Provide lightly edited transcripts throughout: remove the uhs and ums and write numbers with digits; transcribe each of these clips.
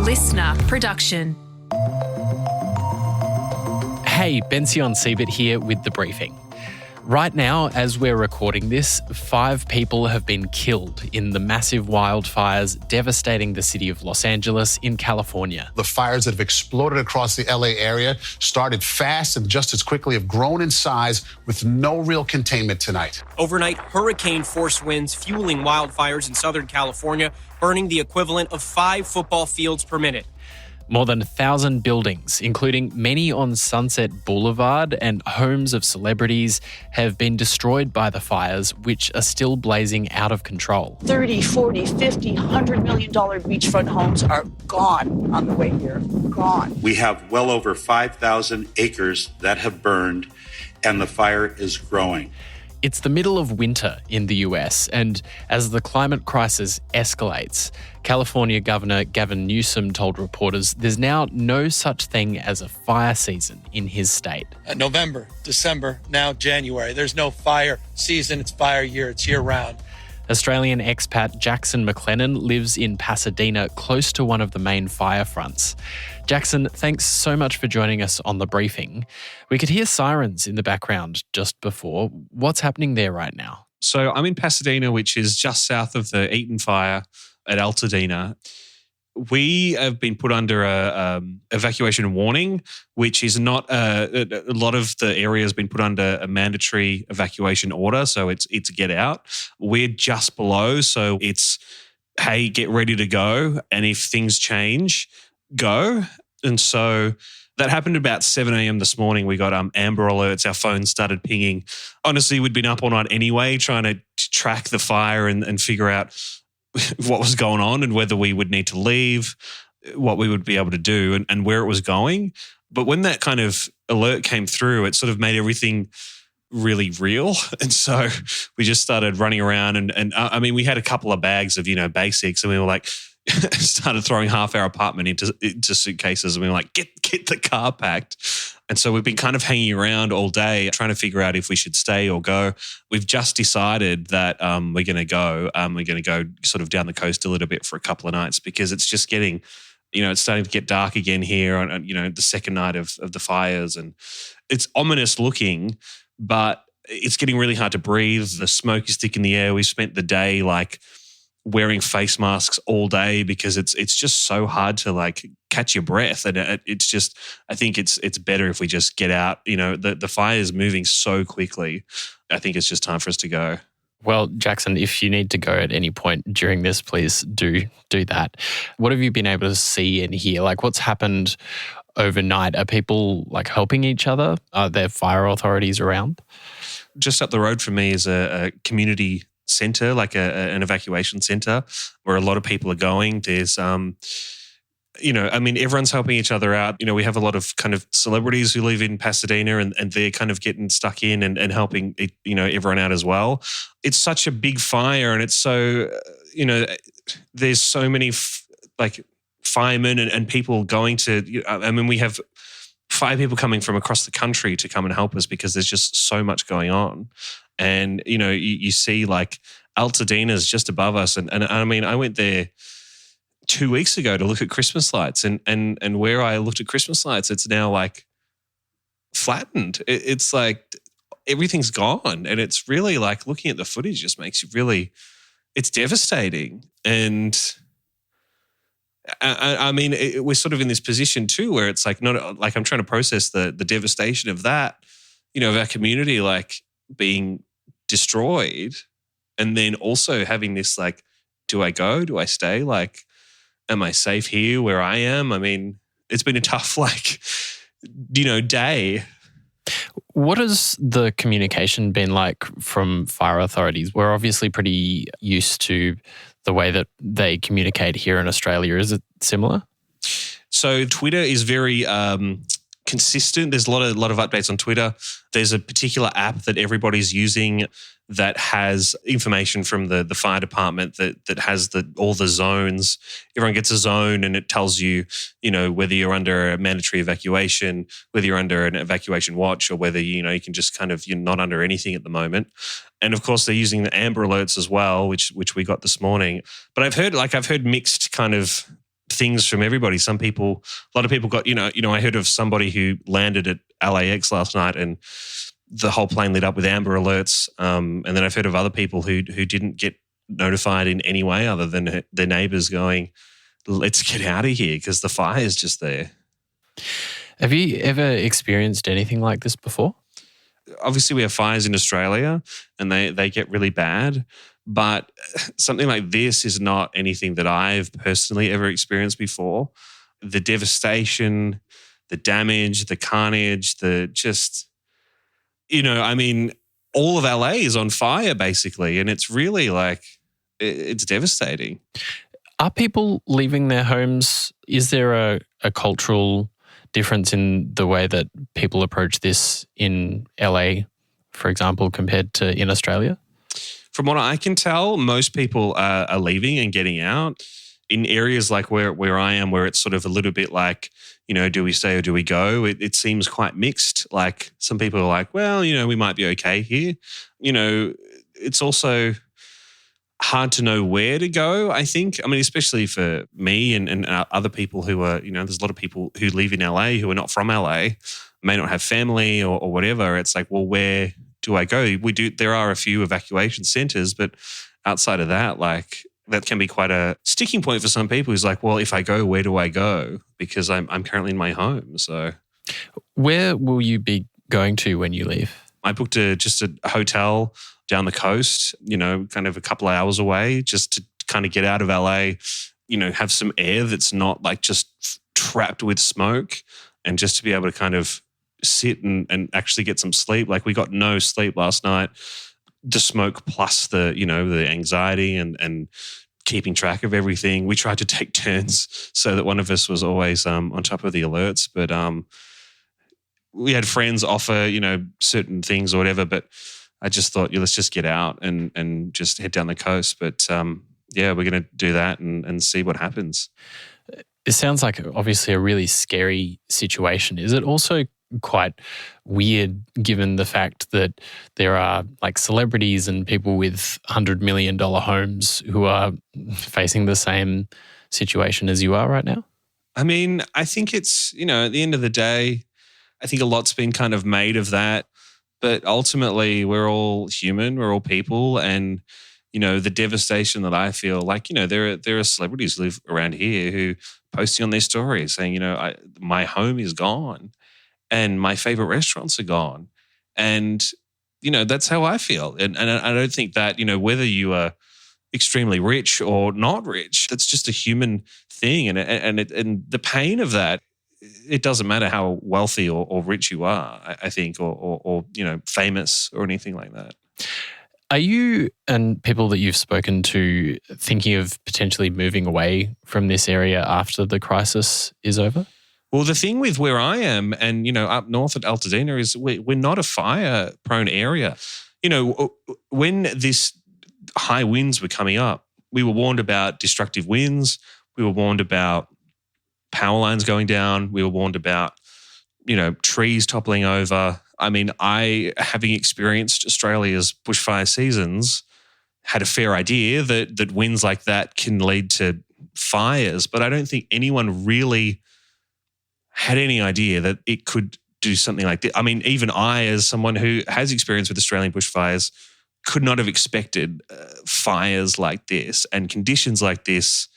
listener production. Hey, Bension Siebert here with the briefing. Right now, as we're recording this, 5 people have been killed in the massive wildfires devastating the city of Los Angeles in California. The fires that have exploded across the LA area started fast and just as quickly have grown in size with no real containment tonight. Overnight, hurricane-force winds fueling wildfires in Southern California, burning the equivalent of 5 football fields per minute. More than 1,000 buildings, including many on Sunset Boulevard and homes of celebrities, have been destroyed by the fires, which are still blazing out of control. 30, 40, 50, $100 million beachfront homes are gone on the way here. Gone. We have well over 5,000 acres that have burned, and the fire is growing. It's the middle of winter in the US, and as the climate crisis escalates, California Governor Gavin Newsom told reporters there's now no such thing as a fire season in his state. November, December, now January. There's no fire season. It's fire year. It's year round. Australian expat Jaxson McLennan lives in Pasadena, close to one of the main fire fronts. Jaxson, thanks so much for joining us on the briefing. We could hear sirens in the background just before. What's happening there right now? So I'm in Pasadena, which is just south of the Eaton fire at Altadena. We have been put under a evacuation warning, which is not a lot of the area has been put under a mandatory evacuation order. So it's get out. We're just below. So it's, hey, get ready to go. And if things change, go. And so that happened about 7 a.m. this morning. We got amber alerts. Our phones started pinging. Honestly, we'd been up all night anyway, trying to track the fire and figure out what was going on and whether we would need to leave, what we would be able to do and where it was going. But when that kind of alert came through, it sort of made everything really real. And so we just started running around and I mean, we had a couple of bags of, basics, and we were like, started throwing half our apartment into suitcases, and we were like, get the car packed. And so we've been kind of hanging around all day trying to figure out if we should stay or go. We've just decided that we're going to go. We're going to go sort of down the coast a little bit for a couple of nights because it's just getting, it's starting to get dark again here on, the second night of the fires. And it's ominous looking, but it's getting really hard to breathe. The smoke is thick in the air. We spent the day wearing face masks all day because it's just so hard to catch your breath. And it's just, I think it's better if we just get out. The fire is moving so quickly. I think it's just time for us to go. Well, Jaxson, if you need to go at any point during this, please do that. What have you been able to see and hear? What's happened overnight? Are people helping each other? Are there fire authorities around? Just up the road from me is a community center, an evacuation center where a lot of people are going. There's, everyone's helping each other out. We have a lot of kind of celebrities who live in Pasadena and they're kind of getting stuck in and helping, everyone out as well. It's such a big fire and it's so, there's so many firemen and people going to, we have 5 people coming from across the country to come and help us because there's just so much going on. And, you see Altadena's just above us. And I went there 2 weeks ago to look at Christmas lights and where I looked at Christmas lights, it's now flattened. It's everything's gone. And it's really looking at the footage just makes you really, it's devastating. And we're sort of in this position too, where it's not I'm trying to process the devastation of that, of our community, being destroyed, and then also having this do I go? Do I stay? Am I safe here where I am? It's been a tough day. What has the communication been like from fire authorities? We're obviously pretty used to the way that they communicate here in Australia. Is it similar? So Twitter is very consistent. There's a lot of updates on Twitter. There's a particular app that everybody's using that has information from the fire department that has all the zones. Everyone gets a zone and it tells you, whether you're under a mandatory evacuation, whether you're under an evacuation watch, or whether, you can just you're not under anything at the moment. And of course, they're using the amber alerts as well, which we got this morning. But I've heard mixed kind of things from everybody. A lot of people got, I heard of somebody who landed at LAX last night and the whole plane lit up with amber alerts. And then I've heard of other people who didn't get notified in any way other than their neighbors going, let's get out of here because the fire is just there. Have you ever experienced anything like this before? Obviously, we have fires in Australia and they get really bad. But something like this is not anything that I've personally ever experienced before. The devastation, the damage, the carnage, all of LA is on fire basically. And it's really it's devastating. Are people leaving their homes? Is there a cultural difference in the way that people approach this in LA, for example, compared to in Australia? From what I can tell, most people are leaving and getting out. In areas like where I am, where it's sort of a little bit like, do we stay or do we go? It seems quite mixed. Like some people are like, well, we might be okay here. It's also hard to know where to go, I think. I mean, especially for me and other people who are, there's a lot of people who live in LA who are not from LA, may not have family or whatever. It's like, well, where do I go? There are a few evacuation centers, but outside of that, that can be quite a sticking point for some people who's like, well, if I go, where do I go? Because I'm currently in my home. So where will you be going to when you leave? I booked just a hotel down the coast, kind of a couple of hours away, just to kind of get out of LA, have some air that's not just trapped with smoke, and just to be able to kind of sit and actually get some sleep. We got no sleep last night. The smoke plus the anxiety and keeping track of everything. We tried to take turns so that one of us was always on top of the alerts, but we had friends offer, certain things or whatever, but I just thought, let's just get out and just head down the coast. But we're going to do that and see what happens. It sounds like obviously a really scary situation. Is it also quite weird given the fact that there are celebrities and people with $100 million homes who are facing the same situation as you are right now? I mean, I think it's, at the end of the day, I think a lot's been kind of made of that. But ultimately, we're all human, we're all people. And, the devastation that I feel there are celebrities who live around here who posting on their stories saying, my home is gone and my favorite restaurants are gone. And, that's how I feel. And I don't think that, whether you are extremely rich or not rich, that's just a human thing. And the pain of that, it doesn't matter how wealthy or rich you are, I think, or famous or anything like that. Are you and people that you've spoken to thinking of potentially moving away from this area after the crisis is over? Well, the thing with where I am and, up north at Pasadena is we're not a fire-prone area. When this high winds were coming up, we were warned about destructive winds. We were warned about power lines going down. We were warned about, trees toppling over. I mean, having experienced Australia's bushfire seasons, had a fair idea that winds like that can lead to fires, but I don't think anyone really had any idea that it could do something like this. I mean, even I, as someone who has experience with Australian bushfires, could not have expected fires like this and conditions like this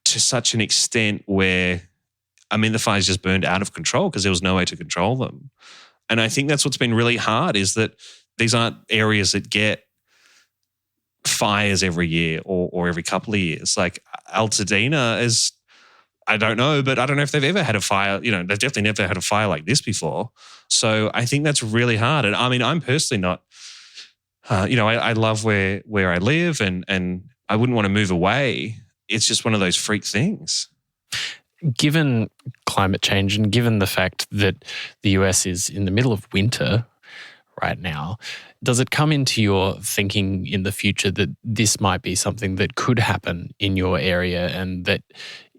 to such an extent where, the fires just burned out of control because there was no way to control them. And I think that's what's been really hard, is that these aren't areas that get fires every year or every couple of years. Like Pasadena is, I don't know, but I don't know if they've ever had a fire. They've definitely never had a fire like this before. So I think that's really hard. And I'm personally not, I love where I live and I wouldn't want to move away. It's just one of those freak things. Given climate change and given the fact that the US is in the middle of winter right now, does it come into your thinking in the future that this might be something that could happen in your area and that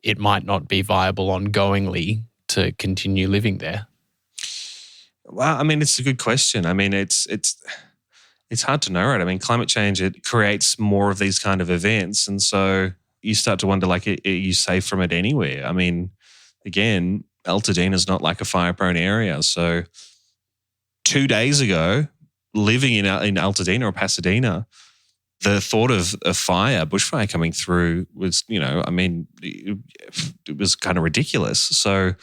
it might not be viable ongoingly to continue living there? Well, it's a good question. It's hard to know, right? Climate change, it creates more of these kind of events. And so you start to wonder, like, are you safe from it anywhere? I mean, again, Altadena's not like a fire-prone area. So 2 days ago, living in Altadena or Pasadena, the thought of a bushfire coming through was, it was kind of ridiculous. So,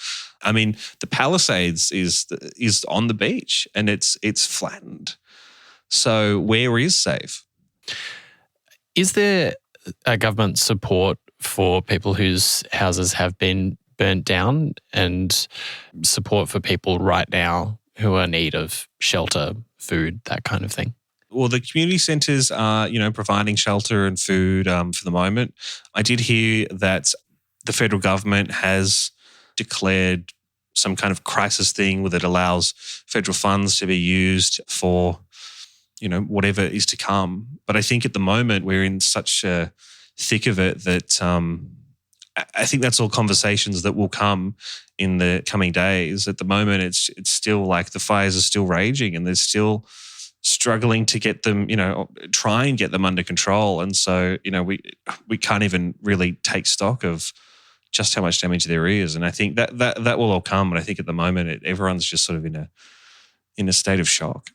I mean, the Palisades is on the beach and it's flattened. So where is safe? Is there a government support for people whose houses have been burnt down and support for people right now who are in need of shelter, food, that kind of thing? Well, the community centres are, providing shelter and food for the moment. I did hear that the federal government has declared some kind of crisis thing that allows federal funds to be used for, whatever is to come. But I think at the moment we're in such a thick of it that I think that's all conversations that will come in the coming days. At the moment, it's still like the fires are still raging and there's still struggling to get them, try and get them under control. And so, we can't even really take stock of just how much damage there is. And I think that will all come. But I think at the moment, everyone's just sort of in a state of shock.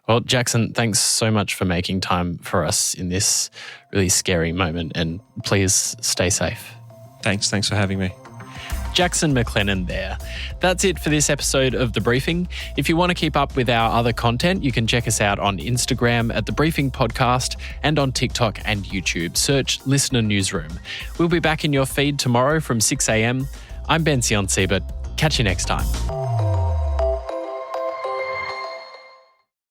Well, Jaxson, thanks so much for making time for us in this really scary moment. And please stay safe. Thanks for having me. Jaxson McLennan there. That's it for this episode of The Briefing. If you want to keep up with our other content, you can check us out on Instagram at The Briefing Podcast and on TikTok and YouTube. Search Listener Newsroom. We'll be back in your feed tomorrow from 6 a.m. I'm Bension Siebert. Catch you next time.